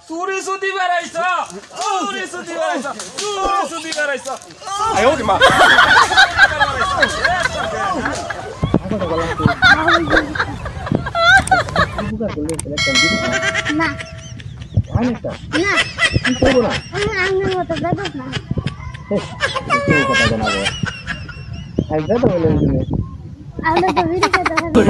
চুরি সুদি বেড়াইছ চুরি সুদি বেড়াইছ চুরি সুদি বেড়াইছ আয় ওরে মা না আনিতা না কি করব না আমি মতো বেদব না কি কথা জানাবো আই বেদব বলে তুমি আমরা তো ভিডিও করতে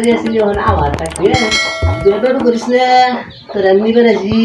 Asli orang awal tak dia, jodoh tu berisnya terani berasi,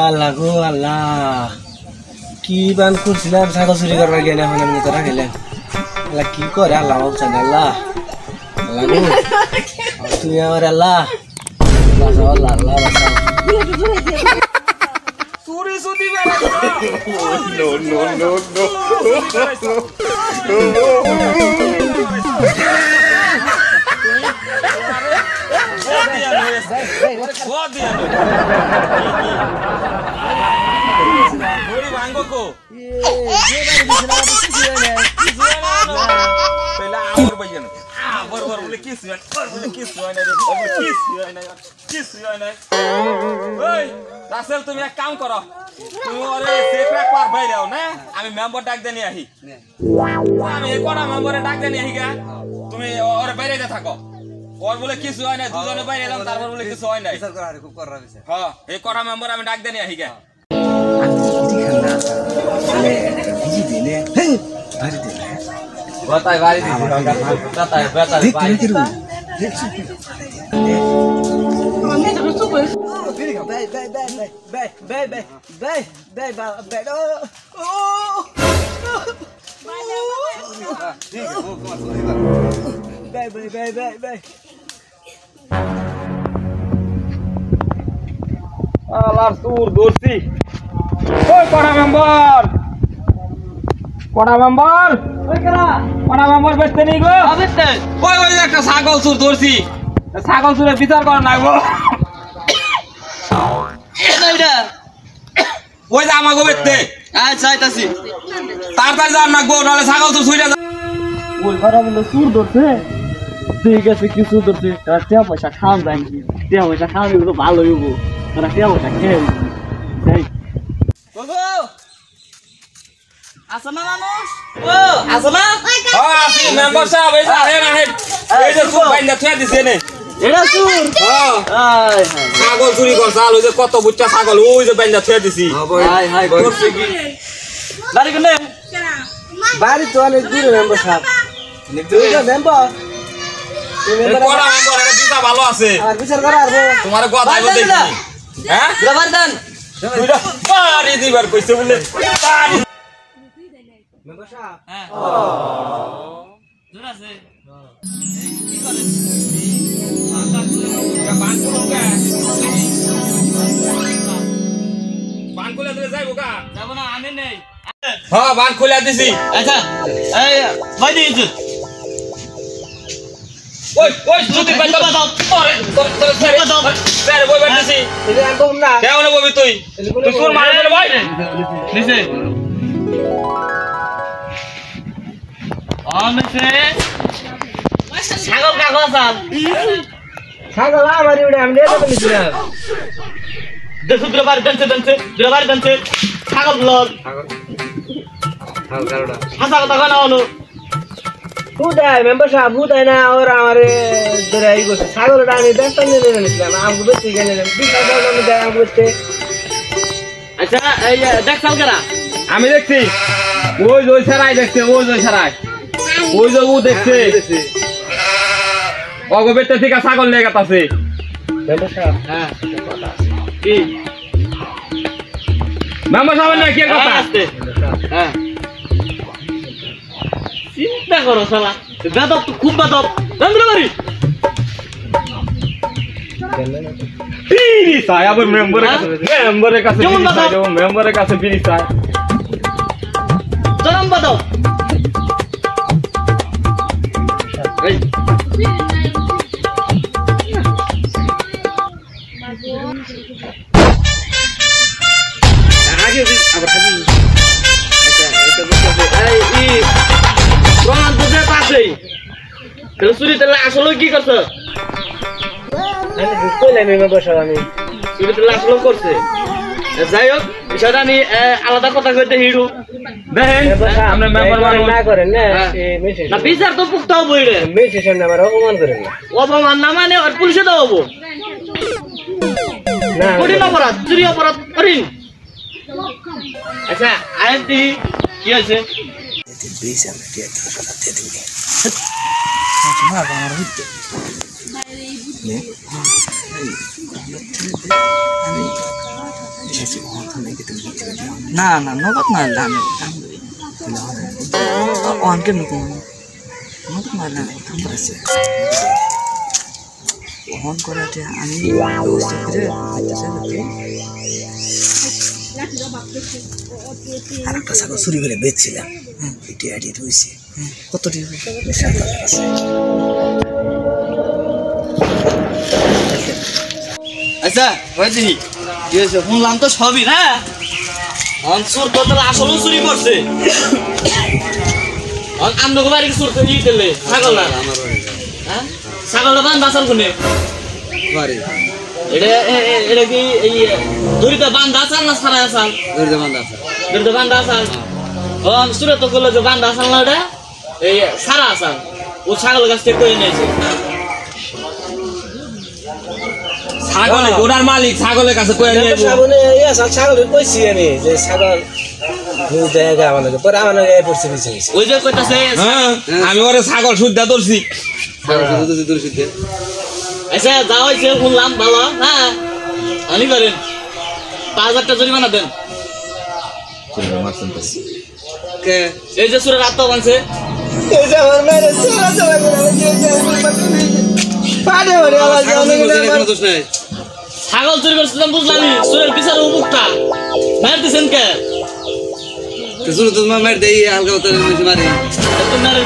Allah go Allah ki ban kursilam sago suri karbar gena hone mene tara gelen Allah ki kore Allah mau chana Allah Allah go tu ya mar Allah basa Allah Allah basa চুরি সুদি বেড়াইছ no Gori bango ko. ye bari bisna kisi ne Pela amor bayan. Bor bole kiss yan. Bole kiss yan re. Kiss yan. Oi, Rasel তুমি এক কাম করো। তুমি ওরে safe রাখবার বাইরে যাও না। আমি মেম্বার ডাক দেনি আহি। আমি এই কোনা মেম্বারে ডাক দেনি আহি গা। তুমি ওরে বাইরে যা থাকো। ওর বলে কিছু হয় না দুজনে বাইরে এলাম তারপর বলে কিছু হয় না বিচার করা খুব করা হইছে হ্যাঁ এই কোনা মেম্বার আমি ডাক দেনি আহি গা কি খানা আলে ভিজি দিলে বাড়ি দিলে বাতাই বাড়ি দিছি বাতাই বাড়ি দেখছি আমি তো কিছু কই আলার সুর দর্শি ওই কোনা মেম্বার কোনা মেম্বার বেচতে নি গো আবেতে ওই একটা ছাগল সুর দর্শি ছাগল সুরে বিচার করা নাগবো এইটা ওই যে আমাগো বেচতে আচ্ছা আইতাছি তাড়াতাড়ি যান নাগবো নালে ছাগল সুর ছুইরা ওই ঘরে বলে সুর ধরছে ঠিক আছে কি সুর ধরছে তারা টিয়া পয়সা খাওয়ান যায় নাকি টিয়া পয়সা খাওয়ান তো ভালো হইব তারা টিয়া পয়সা খেয়ে যাই আসো না মানুষ ও আসো না হ্যাঁ আসি মেম্বার সাহেব এই যে আহেন এই যে সুর বাইন্দা থুয়া দিছে নে এটা সুর হ্যাঁ হাই ছাগল চুরি করছে ওই যে কত বুচ্চা ছাগল ওই যে বাইন্দা থুয়া দিছি হাই হাই করছে কি বাড়ি কোনে বাড়ি তো অনেক দূরে মেম্বার সাহেব তুই তো মেম্বার কোনা মেম্বার এটা দিতা ভালো আছে আর বিচার করা আর তোমার কথা আইবো দেখি হ্যাঁ গ্রাবার দেন দুইটা পারি দিবার কইছে বলে পারি মেম্বার সাহেব হ্যাঁ জোর আছে কি করে বান খুলে দিলে যাইবো কা যাব না আমি নেই হ্যাঁ বান খুলে দিছি আচ্ছা এই ভাই দিয়েছ ওই যদি ভাই তো দাও পরে তোর স্যার বই বেটেছি এটা আমি বলবো না কেমন বলবি তুই তোর মারে দিলে ভাই নিচে নিচে ছাগল কাকু আসাল ছাগল আমার ওটা আমি নিয়ে যাবো নিছিলাম দেখো দ্রবার দানছে ছাগল লল হাসা কথা কেন হলো হুদাই মেম্বার সাহেব হুদাই না ওরা আমার ধরে এই করছে ছাগলটা আমি ব্যস্ত নিয়ে নিয়েছিলাম আমাকে বেশি গেলে বিশাল আমি দেয় আমাকে বেশি আচ্ছা এই দেখ সালকারা আমি দেখছি ওই সারাই দেখছে ওই সারাই ওই যে ও দেখছে অগবেতে থেকে ছাগল লেগে আছে মেম্বার সাহেব হ্যাঁ কি মেম্বার সাহেব না কি কথা আসতে হ্যাঁ চিন্তা করো শালা বেদব তো খুব বেদব চন্দ্রবাড়ি বিড়ি চাই আবার মেম্বারের কাছে মেম্বারের কাছে বিড়ি চাই চরম বেদব এই আগে আবার খাবি আচ্ছা এটা বুঝতে এই প্রমাণ তো যে পাশেই চুরি তাহলে আসলে কি করছো আমি কইলাম মেম্বার সাহেব আমি চুরি তাহলে আসলে করছে যাই হোক বিষয়টা আমি আলাদা কথা কইতে হিড়ু দেখেন আমরা মেম্বার না করেন না না বিচার তো পুক্ত হবো রে মেসের সামনে আমার অপমান করেন না অপমান না মানে আর পুলিশে দেওয়া হবো না কঠিন অপরাধ চুরি অপরাধ করিন আচ্ছা আইএনটি কি হয়েছে না না নগদ না আমি অনকে নতুন নতুন মারলে কাম করেছে অন করাতে আমি ব্যবস্থা করে আর একটা ছাগল চুরি করে বেচছিলাম এটি আটি রয়েছে কত টাকা আচ্ছা হয়েছে কি হয়েছে শুনলাম তো সবই না চোর তো তাহলে আসলেও চুরি করছে আমনকে বাড়ি চোর তো ই দিলে ছাগল না হ্যাঁ ছাগলটা বান বাসাল কোনে এটা কি এই দড়িতে বান্ধা আসাল না ছাড়া আসাল দড়িতে বান্ধা আসাল চুরে তো করলো যে বান্ধা আসাল না ওটা এই সারা আসাল ও ছাগল গাছ থেকে করে নিয়েছে ছাগল ওনার মালিক ছাগলের কাছে কয়ে নিয়ে সাবনে ছাগল কইছি আমি যে ছাগল দুধ দেয় আমাকে পরে আমার গায়ে পড়ছে পিছে ওই যে কইতাছে হ্যাঁ আমি ওরে ছাগল সুদ্ধা ধরছি আচ্ছা যা হয়েছে শুনলাম ভালো হ্যাঁ আনি করেন 5000 টাকা জরিমানা দেন এই যে সুরের আত্মা বানছে এই যে আমার মেরে চলা চলা করে পাড়ে ওরে আওয়াজ ছাগল চুরি করছে বুঝলাম সুরের পিছনে উপুকটা মার দিছেন কে তোমার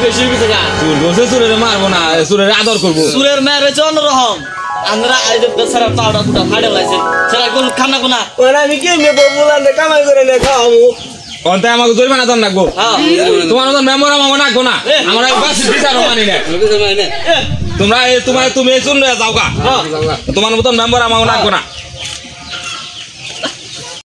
বেশি কিছু না চুর বসে চুরের মারবো না চুরের আদর করবো সুরের মেয়ের হচ্ছে অন্যরকম আমরা আজ সারা পাউডার ফুটা ফাটে লাগছে সারা কোন খানা কোনা ওরা আমি কি নেবো বলান কামাই করে নে খাওয়াবো অন্তে আমাকে জরিমানা দাম রাখবো তোমার মতন মেম্বার আমাকে রাখবো না আমরা বাসি বিচারও মানি না তোমরা তুমি চুন যাও গা তোমার মতন মেম্বার আমাকে রাখবো না